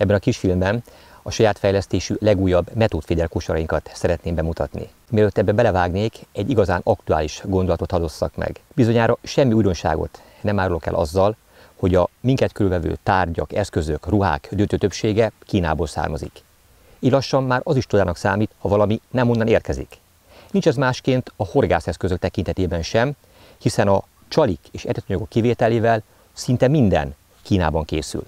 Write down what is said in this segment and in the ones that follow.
Ebben a kisfilmben a saját fejlesztésű legújabb metódféder kosarainkat szeretném bemutatni. Mielőtt ebbe belevágnék, egy igazán aktuális gondolatot hadosszak meg. Bizonyára semmi újdonságot nem árulok el azzal, hogy a minket körülvevő tárgyak, eszközök, ruhák döntő többsége Kínából származik. Így lassan már az is csodának számít, ha valami nem onnan érkezik. Nincs ez másként a horgászeszközök tekintetében sem, hiszen a csalik és etetanyagok kivételével szinte minden Kínában készül.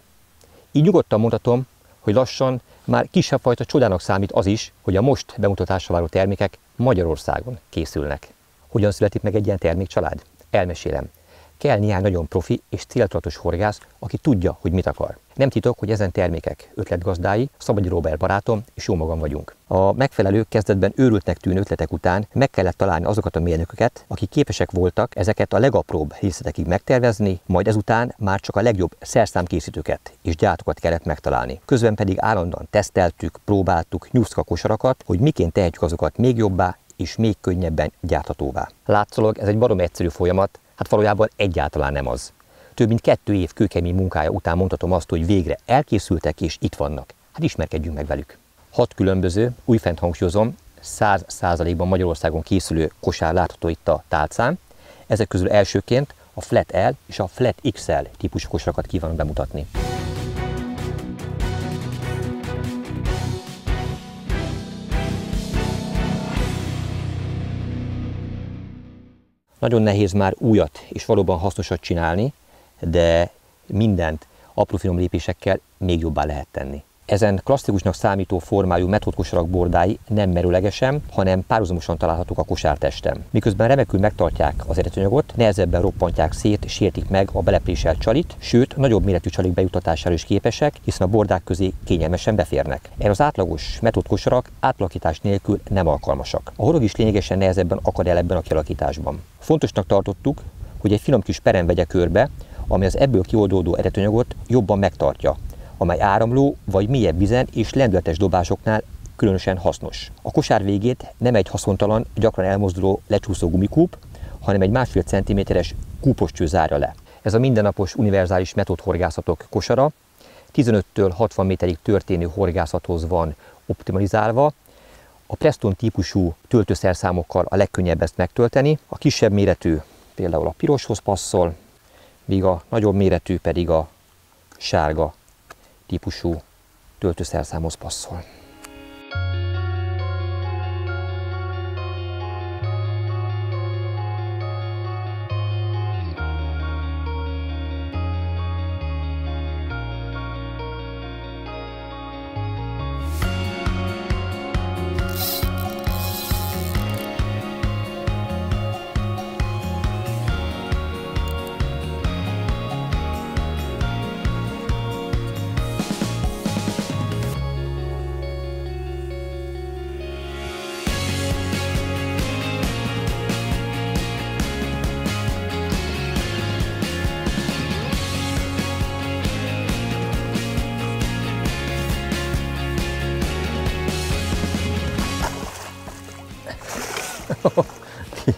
Így nyugodtan mondhatom, hogy lassan már kisebb fajta csodának számít az is, hogy a most bemutatásra váró termékek Magyarországon készülnek. Hogyan születik meg egy ilyen termékcsalád? Elmesélem. Kell néhány nagyon profi és céltudatos horgász, aki tudja, hogy mit akar. Nem titok, hogy ezen termékek ötletgazdái Szabadi Róbert barátom és jó magam vagyunk. A megfelelő, kezdetben őrültnek tűnő ötletek után meg kellett találni azokat a mérnököket, akik képesek voltak ezeket a legapróbb részletekig megtervezni, majd ezután már csak a legjobb szerszámkészítőket és gyártókat kellett megtalálni. Közben pedig állandóan teszteltük, próbáltuk nyuszka kosarakat, hogy miként tehetjük azokat még jobbá és még könnyebben gyárthatóvá. Látszólag ez egy baromi egyszerű folyamat, hát valójában egyáltalán nem az. Több mint 2 év kőkemény munkája után mondhatom azt, hogy végre elkészültek és itt vannak. Hát ismerkedjünk meg velük. 6 különböző, újfent hangsúlyozom, 100%-ban Magyarországon készülő kosár látható itt a tálcán. Ezek közül elsőként a Flat L és a Flat XL típusú kosarakat kívánom bemutatni. Nagyon nehéz már újat és valóban hasznosat csinálni, de mindent apró finom lépésekkel még jobbá lehet tenni. Ezen klasszikusnak számító formájú metódkosarak bordái nem merőlegesen, hanem párhuzamosan találhatók a kosártesten. Miközben remekül megtartják az eredetanyagot, nehezebben roppantják szét, sértik meg a belepréselt csalit, sőt, nagyobb méretű csalik bejutatására is képesek, hiszen a bordák közé kényelmesen beférnek. Erre az átlagos metódkosarak átalakítás nélkül nem alkalmasak. A horog is lényegesen nehezebben akad el ebben a kialakításban. Fontosnak tartottuk, hogy egy finom kis perem vegye körbe, ami az ebből kioldódó eredetanyagot jobban megtartja, amely áramló vagy mélyebb vízen és lendületes dobásoknál különösen hasznos. A kosár végét nem egy haszontalan, gyakran elmozduló, lecsúszó gumikúp, hanem egy 1,5 cm-es kúpos cső zárja le. Ez a mindennapos univerzális metódhorgászatok kosara 15-től 60 méterig történő horgászathoz van optimalizálva. A Preston típusú töltőszerszámokkal a legkönnyebb ezt megtölteni, a kisebb méretű például a piroshoz passzol, míg a nagyobb méretű pedig a sárga típusú töltőszerszámhoz passzol.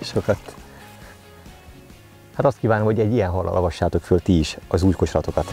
Sokat. Hát azt kívánom, hogy egy ilyen hallal avassátok föl ti is az új kosaratokat.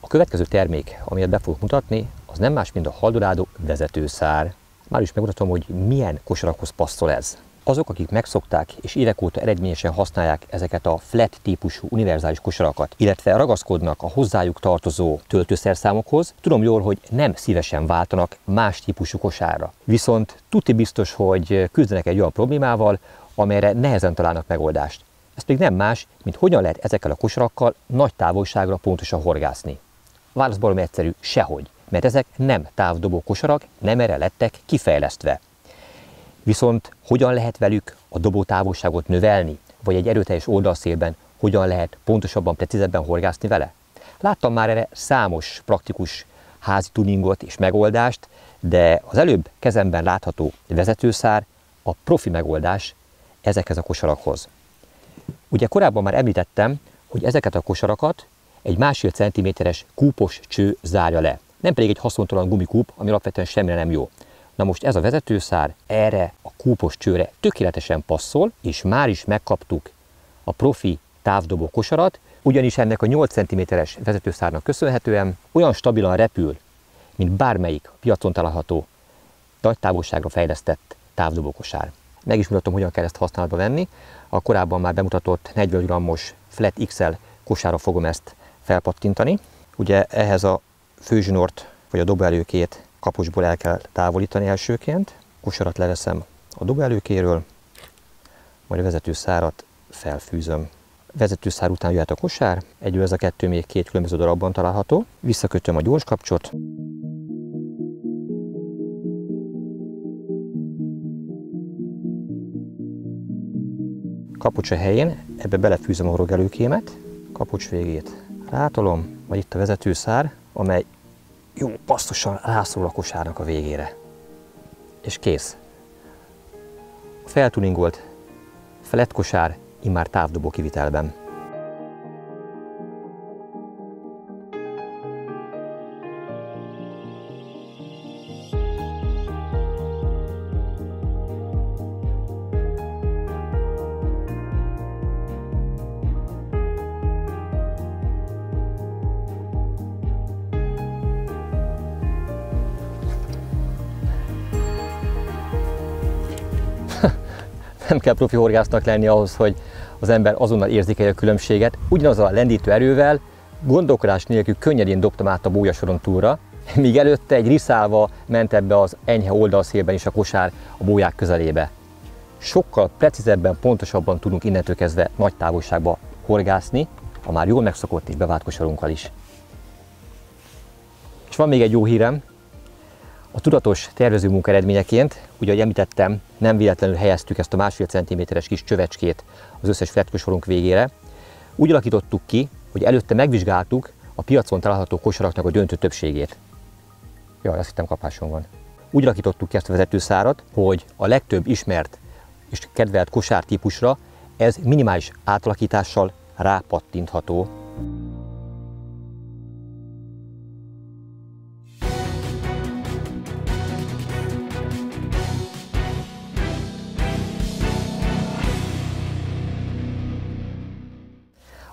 A következő termék, amelyet be fogok mutatni, az nem más, mint a Haldorado vezetőszár. Már is megmutatom, hogy milyen kosarakhoz passzol ez. Azok, akik megszokták és évek óta eredményesen használják ezeket a flat típusú univerzális kosarakat, illetve ragaszkodnak a hozzájuk tartozó töltőszerszámokhoz, tudom jól, hogy nem szívesen váltanak más típusú kosárra. Viszont tuti biztos, hogy küzdenek egy olyan problémával, amelyre nehezen találnak megoldást. Ez pedig nem más, mint hogyan lehet ezekkel a kosarakkal nagy távolságra pontosan horgászni. A válasz baromi egyszerű, sehogy, mert ezek nem távdobó kosarak, nem erre lettek kifejlesztve. Viszont hogyan lehet velük a dobó távolságot növelni, vagy egy erőteljes oldalszélben hogyan lehet pontosabban, precízebben horgászni vele? Láttam már erre számos praktikus házi tuningot és megoldást, de az előbb kezemben látható vezetőszár a profi megoldás ezekhez a kosarakhoz. Ugye korábban már említettem, hogy ezeket a kosarakat egy 1,5 cm-es kúpos cső zárja le. Nem pedig egy haszontalan gumikúp, ami alapvetően semmire nem jó. Na most ez a vezetőszár erre a kúpos csőre tökéletesen passzol, és már is megkaptuk a profi távdobó kosarat, ugyanis ennek a 8 cm-es vezetőszárnak köszönhetően olyan stabilan repül, mint bármelyik piacon található nagy távolságra fejlesztett távdobókosár. Meg is mutatom, hogyan kell ezt használatba venni. A korábban már bemutatott 40 g-os Flat XL kosárra fogom ezt felpattintani. Ugye ehhez a főzsinort vagy a dobóelőkét kapocsból el kell távolítani elsőként. Kosarat leveszem a dobóelőkéről, majd a vezetőszárat felfűzöm. Vezetőszár után jöhet a kosár, egyről ez a kettő még 2 különböző darabban található. Visszakötöm a gyorskapcsot. Kapocsa helyén ebbe belefűzöm a horogelőkémet, kapocs végét rátolom, majd itt a vezetőszár, amely jó passztosan rászorul a kosárnak a végére. És kész. A feltuningolt flat kosár immár távdobó kivitelben. Nem kell profi horgásznak lenni ahhoz, hogy az ember azonnal érzékelje a különbséget. Ugyanazzal a lendítő erővel, gondolkodás nélkül könnyedén dobtam át a bójasoron túlra, míg előtte egy riszálva ment ebbe az enyhe oldalszélben is a kosár a bóják közelébe. Sokkal precízebben, pontosabban tudunk innentől kezdve nagy távolságba horgászni, a már jól megszokott és bevált kosarunkkal is. És van még egy jó hírem. A tudatos tervező munka eredményeként, ugye, ahogy említettem, nem véletlenül helyeztük ezt a 1,5 cm-es kis csövecskét az összes flat kosorunk végére. Úgy alakítottuk ki, hogy előtte megvizsgáltuk a piacon található kosaraknak a döntő többségét. Jaj, azt hittem kapásom van. Úgy alakítottuk ki ezt a vezetőszárat, hogy a legtöbb ismert és kedvelt kosártípusra ez minimális átalakítással rápattintható.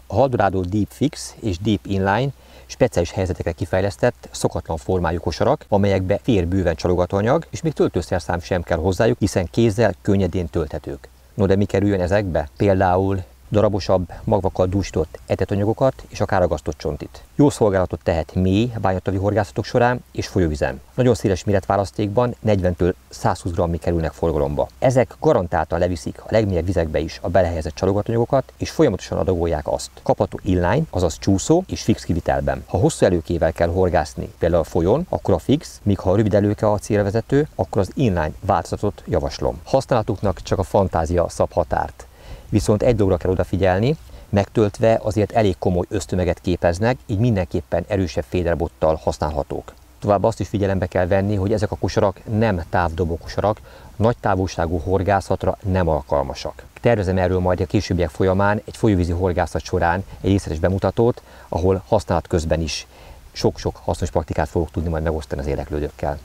A Haldorado Deep Fix és Deep Inline speciális helyzetekre kifejlesztett, szokatlan formájú kosarak, amelyekbe fér bőven csalogatóanyag, és még töltőszerszám sem kell hozzájuk, hiszen kézzel könnyedén tölthetők. No, de mi kerüljön ezekbe? Például darabosabb, magvakkal dúsított etetőanyagokat és akár ragasztott csontit. Jó szolgálatot tehet mély bányatavi horgászatok során és folyóvizen. Nagyon széles méretválasztékban 40-től 120 g-ig kerülnek forgalomba. Ezek garantáltan leviszik a legmélyebb vizekbe is a belehelyezett csalogatóanyagokat, és folyamatosan adagolják azt. Kapható inline, azaz csúszó és fix kivitelben. Ha hosszú előkével kell horgászni, például a folyón, akkor a fix, míg ha a rövid előke a célra vezető, akkor az inline változatot javaslom. Használatuknak csak a fantázia szab határt. Viszont egy dologra kell odafigyelni, megtöltve azért elég komoly ösztömeget képeznek, így mindenképpen erősebb féderbottal használhatók. Továbbá azt is figyelembe kell venni, hogy ezek a kosarak nem távdobó kosarak, nagy távolságú horgászatra nem alkalmasak. Tervezem erről majd a későbbiek folyamán egy folyóvízi horgászat során egy részletes bemutatót, ahol használat közben is sok-sok hasznos praktikát fogok tudni majd megosztani az érdeklődőkkel.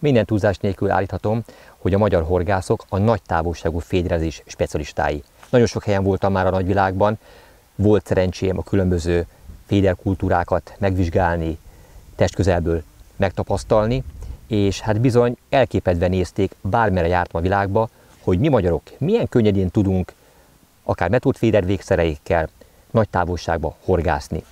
Minden túlzás nélkül állíthatom, hogy a magyar horgászok a nagy távolságú féderezés specialistái. Nagyon sok helyen voltam már a nagyvilágban, volt szerencsém a különböző féderkultúrákat megvizsgálni, testközelből megtapasztalni, és hát bizony elképedve nézték, bármerre jártam a világba, hogy mi magyarok milyen könnyedén tudunk akár metódféder végszereikkel nagy távolságba horgászni.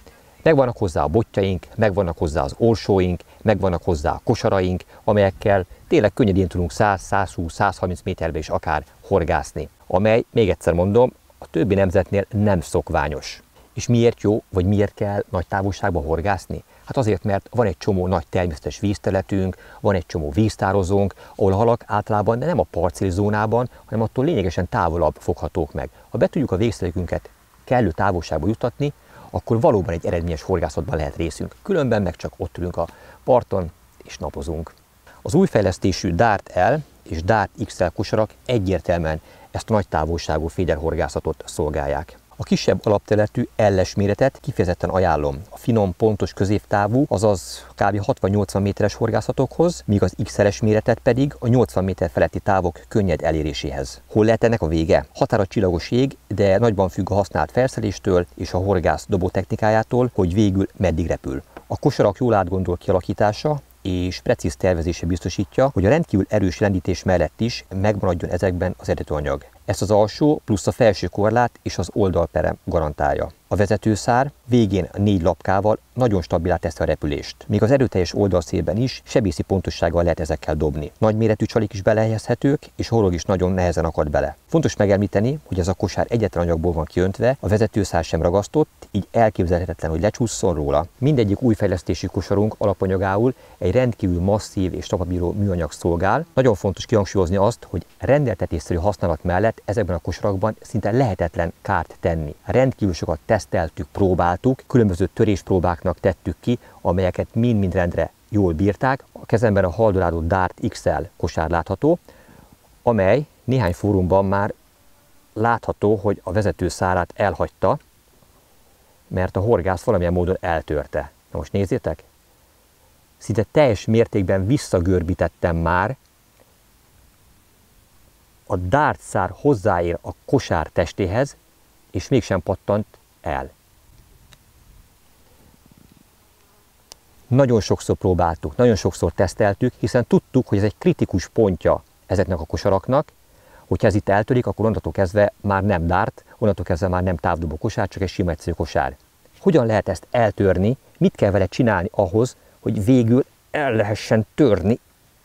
Megvannak hozzá a botjaink, megvannak hozzá az orsóink, megvannak hozzá a kosaraink, amelyekkel tényleg könnyedén tudunk 100, 120, 130 méterbe is akár horgászni, amely, még egyszer mondom, a többi nemzetnél nem szokványos. És miért jó, vagy miért kell nagy távolságba horgászni? Hát azért, mert van egy csomó nagy természetes vízterületünk, van egy csomó víztározónk, ahol a halak általában nem a parcélzónában, hanem attól lényegesen távolabb foghatók meg. Ha be tudjuk a végszerekünket kellő távolságba juttatni, akkor valóban egy eredményes horgászatban lehet részünk. Különben meg csak ott ülünk a parton és napozunk. Az új fejlesztésű Dart L és Dart XL kosarak egyértelműen ezt a nagy távolságú féderhorgászatot szolgálják. A kisebb alapterületű L-es méretet kifejezetten ajánlom a finom, pontos középtávú, azaz kb. 60-80 méteres horgászatokhoz, míg az XL-es méretet pedig a 80 méter feletti távok könnyed eléréséhez. Hol lehet ennek a vége? Határa csillagos ég, de nagyban függ a használt felszereléstől és a horgász dobó technikájától, hogy végül meddig repül. A kosarak jól átgondolt kialakítása és precíz tervezése biztosítja, hogy a rendkívül erős lendítés mellett is megmaradjon ezekben az eredetőanyag. Ezt az alsó plusz a felső korlát és az oldalperem garantálja. A vezetőszár végén a 4 lapkával nagyon stabilá teszi a repülést. Még az erőteljes oldalszélben is sebészi pontossággal lehet ezekkel dobni. Nagyméretű csalik is belehelyezhetők, és a horog is nagyon nehezen akad bele. Fontos megemlíteni, hogy ez a kosár egyetlen anyagból van kiöntve, a vezetőszár sem ragasztott, így elképzelhetetlen, hogy lecsusszon róla. Mindegyik új fejlesztésű kosarunk alapanyagául egy rendkívül masszív és tapabíró műanyag szolgál. Nagyon fontos kihangsúlyozni azt, hogy rendeltetésszerű használat mellett ezekben a kosarakban szinte lehetetlen kárt tenni. Rendkívül sokat teszteltük, próbáltuk, különböző töréspróbáknak tettük ki, amelyeket mind-mind rendre jól bírták. A kezemben a Haldorado Dart XL kosár látható, amely néhány fórumban már látható, hogy a vezetőszárát elhagyta, mert a horgász valamilyen módon eltörte. Na most nézzétek, szinte teljes mértékben visszagörbítettem már, a Dart szár hozzáér a kosár testéhez, és mégsem pattant el. Nagyon sokszor próbáltuk, nagyon sokszor teszteltük, hiszen tudtuk, hogy ez egy kritikus pontja ezeknek a kosaraknak, hogyha ez itt eltörik, akkor onnantól kezdve már nem Dart, onnantól kezdve már nem távdobó kosár, csak egy sima egyszerű kosár. Hogyan lehet ezt eltörni, mit kell vele csinálni ahhoz, hogy végül el lehessen törni?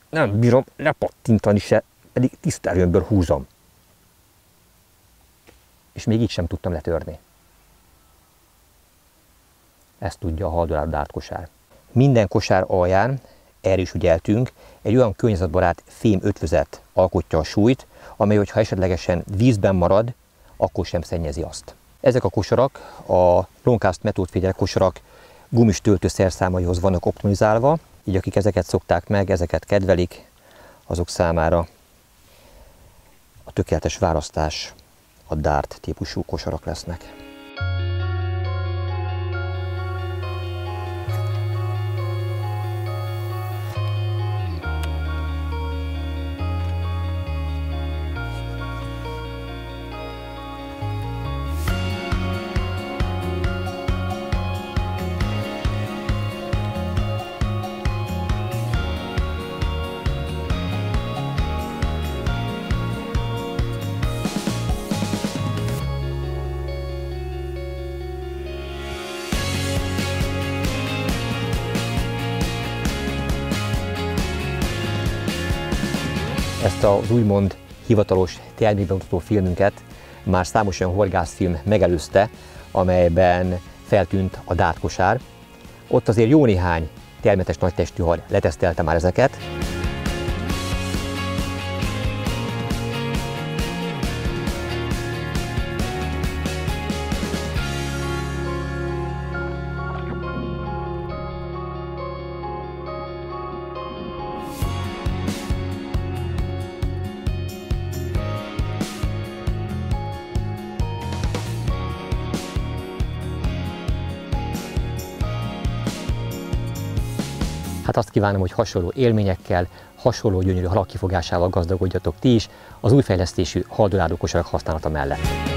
Nem bírom lepattintani se, pedig tiszta erőmből húzom. És még így sem tudtam letörni. Ezt tudja a Haldorado Dart kosár. Minden kosár alján, erre is ügyeltünk, egy olyan környezetbarát fém ötvözet alkotja a súlyt, amely, hogyha esetlegesen vízben marad, akkor sem szennyezi azt. Ezek a kosarak, a Longcast metódféder kosarak gumis töltőszerszámaihoz vannak optimalizálva, így akik ezeket szokták meg, ezeket kedvelik, azok számára a tökéletes választás a Dart típusú kosarak lesznek. Ezt az úgymond hivatalos termékbemutató filmünket már számos olyan horgászfilm megelőzte, amelyben feltűnt a Dart kosár. Ott azért jó néhány termetes nagytestű hal letesztelte már ezeket. Hát azt kívánom, hogy hasonló élményekkel, hasonló gyönyörű halak kifogásával gazdagodjatok ti is az új fejlesztésű Haldorado kosarak használata mellett.